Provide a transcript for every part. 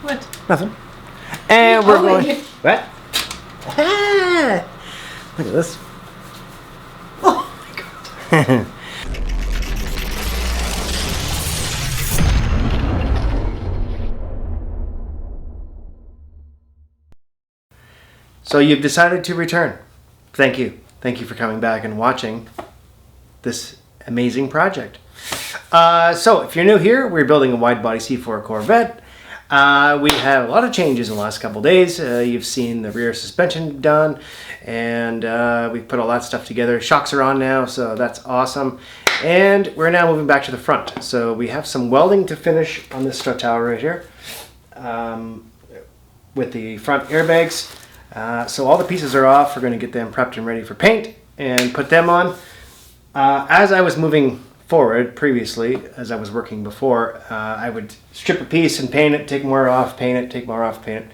What? Nothing. And we're going... Wait. What? Ah, look at this. Oh my god. So you've decided to return. Thank you. Thank you for coming back and watching this amazing project. So if you're new here, we're building a wide-body C4 Corvette. We had a lot of changes in the last couple days. You've seen the rear suspension done, and we've put all that stuff together. Shocks are on now, so that's awesome. And we're now moving back to the front. So we have some welding to finish on this strut tower right here with the front airbags. So all the pieces are off. We're going to get them prepped and ready for paint and put them on. As I was moving forward previously, as I was working before, I would strip a piece and paint it, take more off, paint it, take more off, paint it.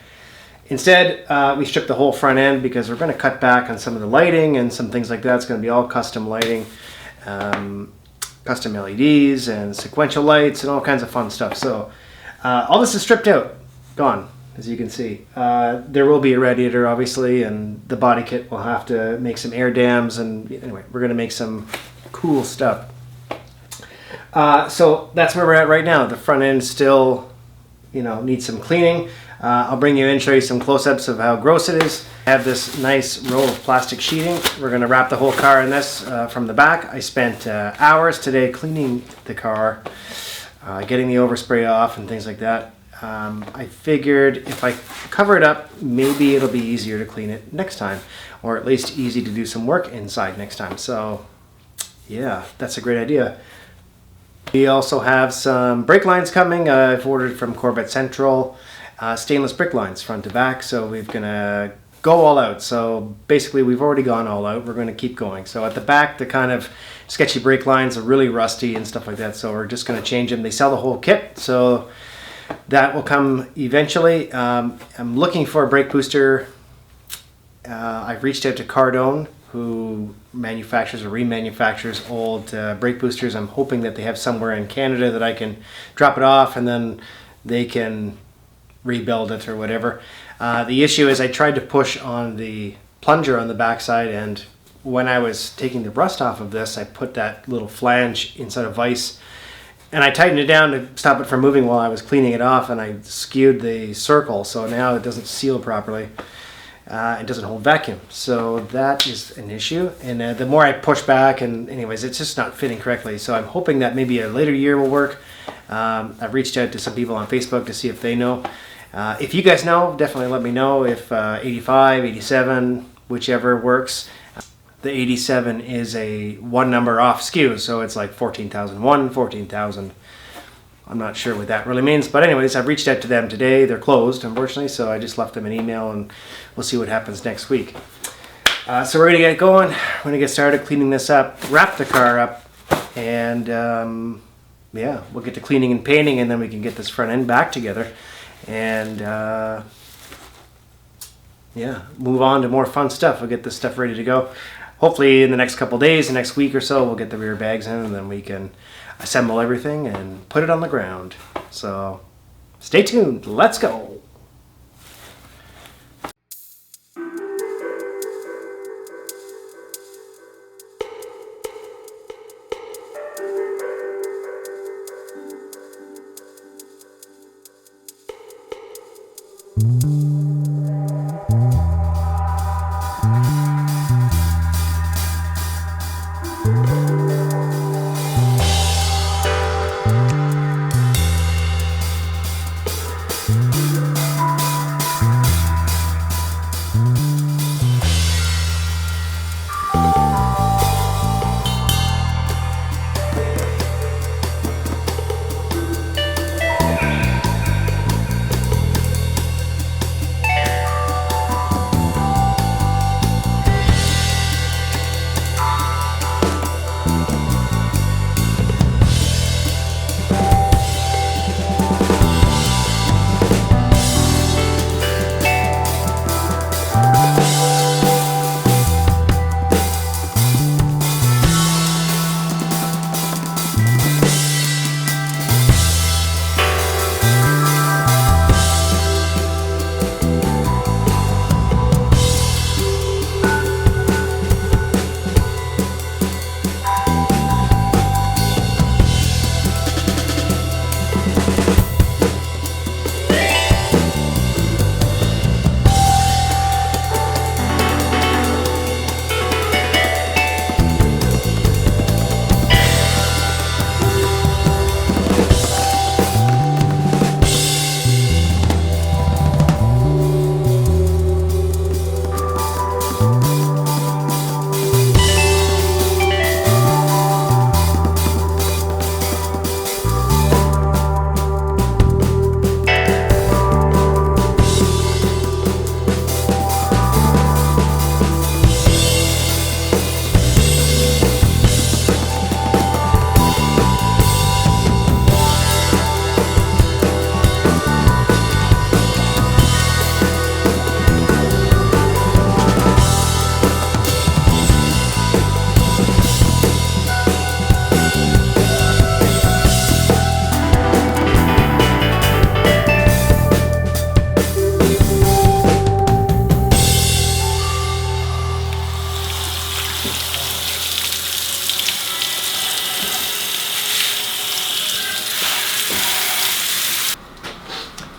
Instead, we stripped the whole front end because we're going to cut back on some of the lighting and some things like that. It's going to be all custom lighting, custom LEDs and sequential lights and all kinds of fun stuff. So all this is stripped out, gone. As you can see, there will be a radiator obviously, and the body kit will have to make some air dams, and anyway, we're going to make some cool stuff. So that's where we're at right now. The front end still, needs some cleaning. I'll bring you in, show you some close-ups of how gross it is. I have this nice roll of plastic sheeting. We're going to wrap the whole car in this from the back. I spent hours today cleaning the car, getting the overspray off and things like that. I figured if I cover it up, maybe it'll be easier to clean it next time, or at least easy to do some work inside next time. So yeah, that's a great idea. We also have some brake lines coming. I've ordered from Corvette Central, stainless brick lines front to back, so we're gonna go all out. So basically we've already gone all out. We're gonna keep going. So at the back, the kind of sketchy brake lines are really rusty and stuff like that, so we're just gonna change them. They sell the whole kit, so that will come eventually. I'm looking for a brake booster. I've reached out to Cardone, who manufactures or remanufactures old brake boosters. I'm hoping that they have somewhere in Canada that I can drop it off and then they can rebuild it or whatever. The issue is I tried to push on the plunger on the backside, and when I was taking the rust off of this, I put that little flange inside a vise and I tightened it down to stop it from moving while I was cleaning it off, and I skewed the circle, so now it doesn't seal properly. It doesn't hold vacuum, so that is an issue. And the more I push back, and anyways, it's just not fitting correctly. So I'm hoping that maybe a later year will work. I've reached out to some people on Facebook to see if they know. If you guys know, definitely let me know if 85, 87, whichever works. The 87 is a one number off skew, so it's like 14,001, 14,000. I'm not sure what that really means, but anyways, I've reached out to them today. They're closed, unfortunately, so I just left them an email, and we'll see what happens next week. So we're gonna get going. We're gonna get started cleaning this up, wrap the car up, and yeah, we'll get to cleaning and painting, and then we can get this front end back together, and yeah, move on to more fun stuff. We'll get this stuff ready to go. Hopefully in the next couple days, the next week or so, we'll get the rear bags in, and then we can assemble everything and put it on the ground. So stay tuned. Let's go.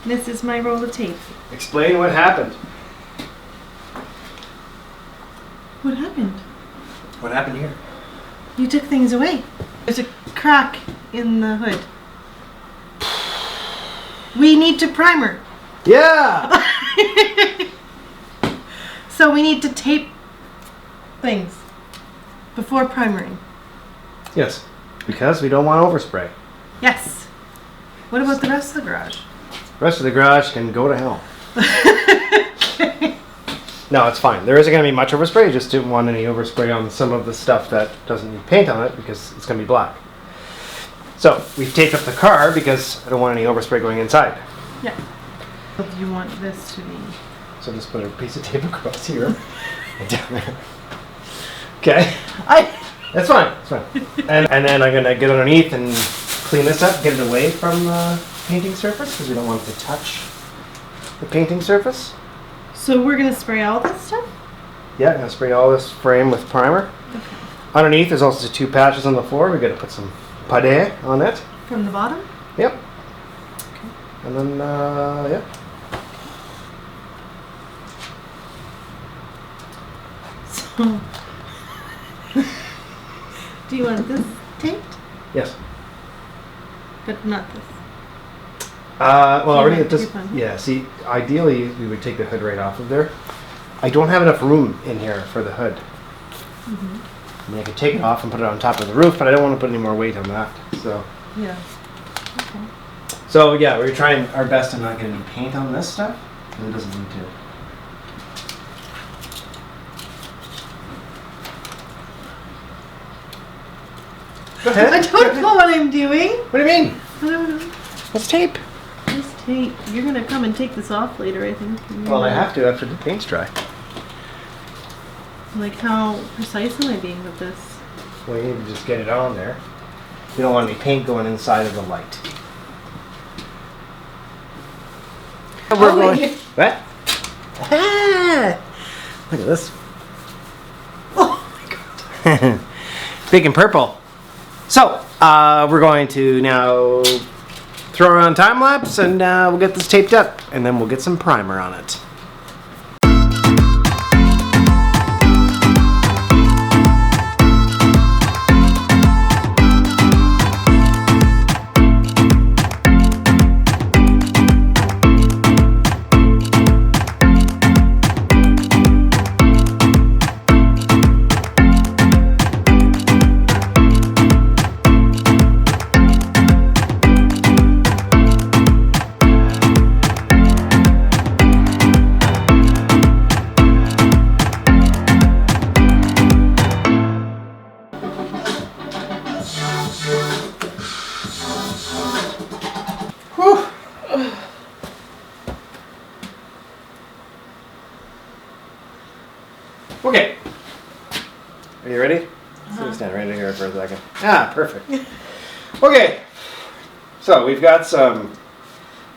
This is my roll of tape. Explain what happened. What happened? What happened here? You took things away. There's a crack in the hood. We need to primer. Yeah! So we need to tape things before primering. Yes. Because we don't want overspray. Yes. What about the rest of the garage? The rest of the garage can go to hell. No, it's fine. There isn't going to be much overspray. I just didn't want any overspray on some of the stuff that doesn't need paint on it because it's going to be black. So we've taped up the car because I don't want any overspray going inside. Yeah. Do you want this to be? So just put a piece of tape across here and down there. Okay. That's fine. That's fine. And then I'm going to get underneath and clean this up, get it away from the painting surface because we don't want it to touch the painting surface. So we're gonna spray all this stuff? Yeah, I'm going to spray all this frame with primer. Okay. Underneath there's also 2 patches on the floor. We're going to put some pade on it. From the bottom? Yep. Okay. And then, yeah. So, do you want this taped? Yes. But not this. Well, already Yeah, it does. you're fine. Yeah. See, ideally we would take the hood right off of there. I don't have enough room in here for the hood. Mm-hmm. I mean, I could take it off and put it on top of the roof, but I don't want to put any more weight on that. So, Yeah. Okay. so yeah, we're trying our best to not get any paint on this stuff, because it doesn't need to. Go ahead. I don't know what I'm doing. What do you mean? I don't know. It's tape. This tape. You're gonna come and take this off later, I think. Well, I have to after the paint's dry. Like, how precise am I being with this? Well, you need to just get it on there. You don't want any paint going inside of the light. We're going. yeah. What? Ah! Look at this. Oh my god. Big and purple. So, we're going to now throw it on time lapse and we'll get this taped up and then we'll get some primer on it. Whew. Okay. Are you ready? So stand right here for a second. Ah, perfect. Okay. So we've got some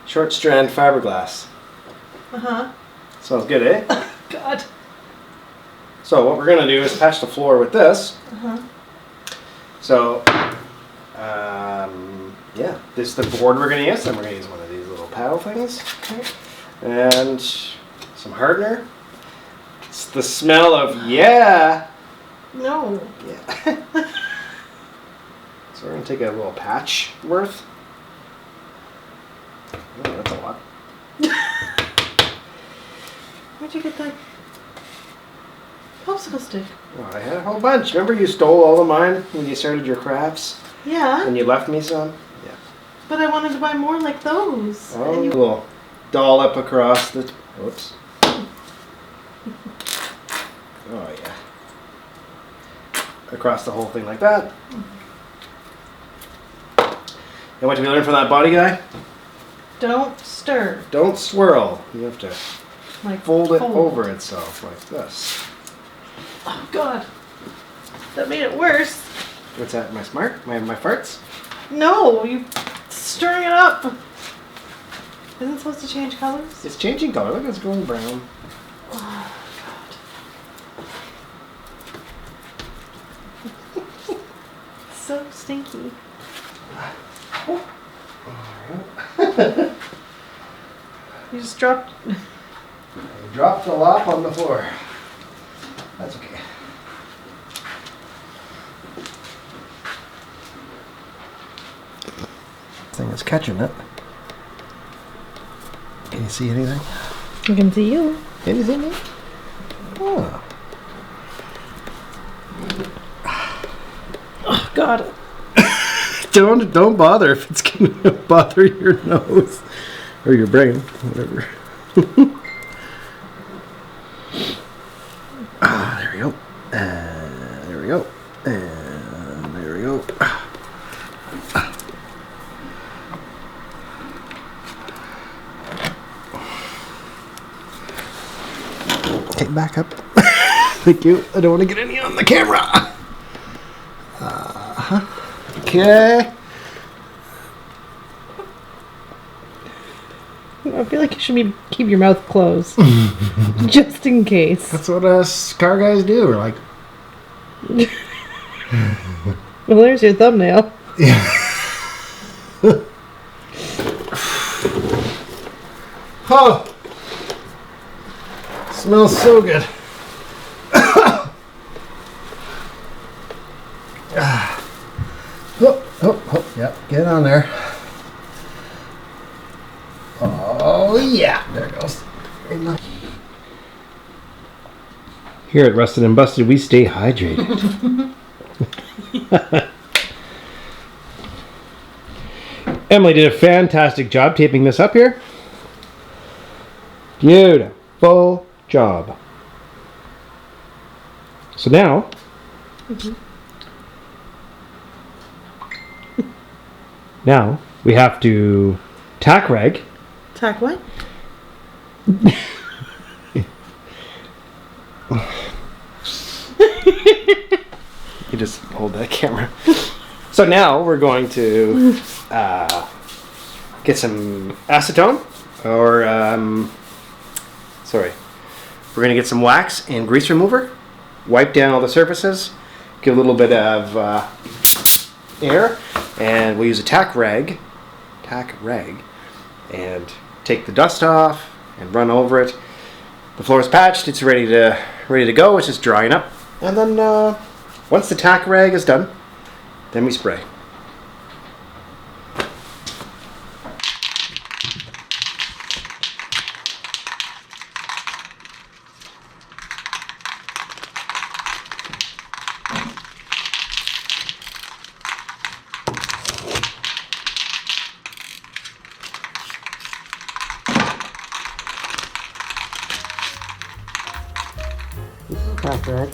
short strand fiberglass. Uh-huh. Sounds good, eh? God. So what we're gonna do is patch the floor with this. Uh-huh. So, yeah, this is the board we're gonna use, and we're gonna use one of these little paddle things. Okay. And some hardener. It's the smell of, yeah. No. Yeah. So we're gonna take a little patch worth. Oh, that's a lot. Where'd you get that popsicle stick? Oh, I had a whole bunch. Remember you stole all of mine when you started your crafts? Yeah. And you left me some? Yeah. But I wanted to buy more like those. Oh, And you- little dollop across the. Whoops. Oh yeah. Across the whole thing like that. And what did we learn from that body guy? Don't stir. Don't swirl. You have to Like fold it over itself like this. Oh God. That made it worse. What's that? My farts? No, you stirring it up. Isn't it supposed to change colors? It's changing color. Look, it's going brown. Oh God. So stinky. just dropped. I dropped the lop on the floor. That's okay. Thing is catching it. Can you see anything? I can see you. Can you see me? Oh. Oh God. Don't bother if it's gonna bother your nose or your brain, whatever. There we go. There we go. And there we go. Okay, back up. Thank you. I don't want to get any on the camera. Okay. I feel like you should keep your mouth closed, just in case. That's what us car guys do. We're like, Well, there's your thumbnail. yeah. Oh, smells so good. Oh, yep, get on there. Oh, yeah, there it goes. Here at Rusted and Busted, we stay hydrated. Emily did a fantastic job taping this up here. Beautiful job. So now, now we have to tack rag. Tack what? You just hold that camera. So now we're going to get some acetone, or sorry, we're going to get some wax and grease remover, wipe down all the surfaces, give a little bit of air, and we'll use a tack rag, and take the dust off and run over it. The floor is patched; it's ready to go. It's just drying up, and then once the tack rag is done, then we spray. Tack rag.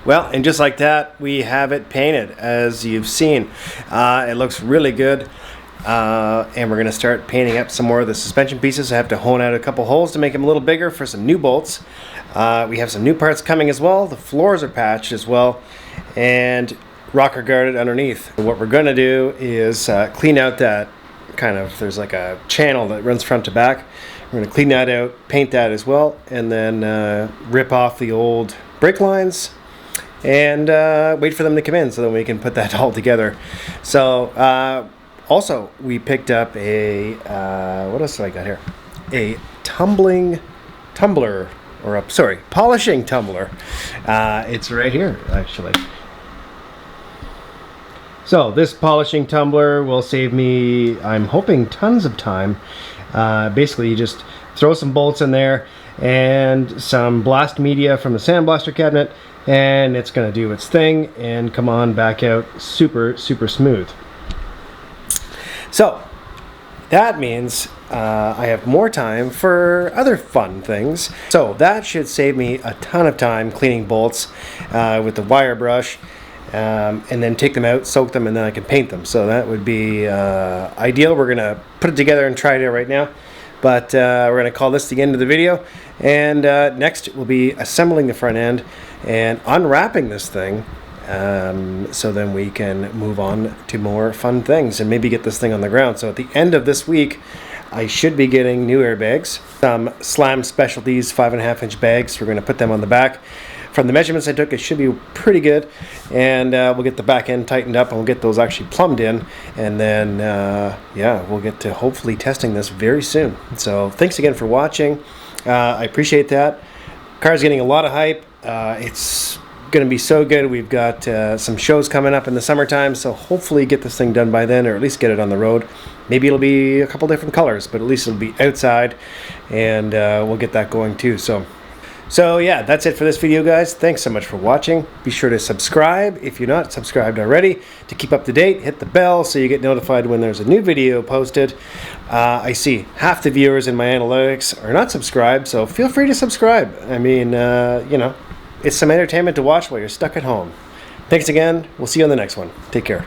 Well, and just like that, we have it painted, as you've seen. It looks really good. And we're going to start painting up some more of the suspension pieces. I have to hone out a couple holes to make them a little bigger for some new bolts. We have some new parts coming as well. The floors are patched as well, and rocker guarded underneath. What we're going to do is clean out that there's like a channel that runs front to back. We're going to clean that out, paint that as well, and then rip off the old brake lines and wait for them to come in so that we can put that all together. So also we picked up a what else do I got here? A polishing tumbler. It's right here actually. So this polishing tumbler will save me, I'm hoping, tons of time. Basically you just throw some bolts in there and some blast media from the sandblaster cabinet, and it's going to do its thing and come on back out super smooth. So that means I have more time for other fun things. So that should save me a ton of time cleaning bolts with the wire brush, and then take them out, soak them, and then I can paint them. So that would be ideal. We're going to put it together and try it out right now. But we're going to call this the end of the video. And next we'll be assembling the front end and unwrapping this thing. So then we can move on to more fun things and maybe get this thing on the ground. So at the end of this week, I should be getting new airbags, some Slam Specialties 5.5-inch bags. We're going to put them on the back. From the measurements I took, it should be pretty good, and we'll get the back end tightened up and we'll get those actually plumbed in, and then yeah, we'll get to hopefully testing this very soon. So thanks again for watching. I appreciate that. Car's getting a lot of hype. It's going to be so good. We've got some shows coming up in the summertime, so hopefully get this thing done by then, or at least get it on the road. Maybe it'll be a couple different colors, but at least it'll be outside, and we'll get that going too. So yeah, that's it for this video, guys. Thanks so much for watching. Be sure to subscribe if you're not subscribed already to keep up to date. Hit the bell so you get notified when there's a new video posted. I see half the viewers in my analytics are not subscribed, so feel free to subscribe. I mean, you know, it's some entertainment to watch while you're stuck at home. Thanks again. We'll see you on the next one. Take care.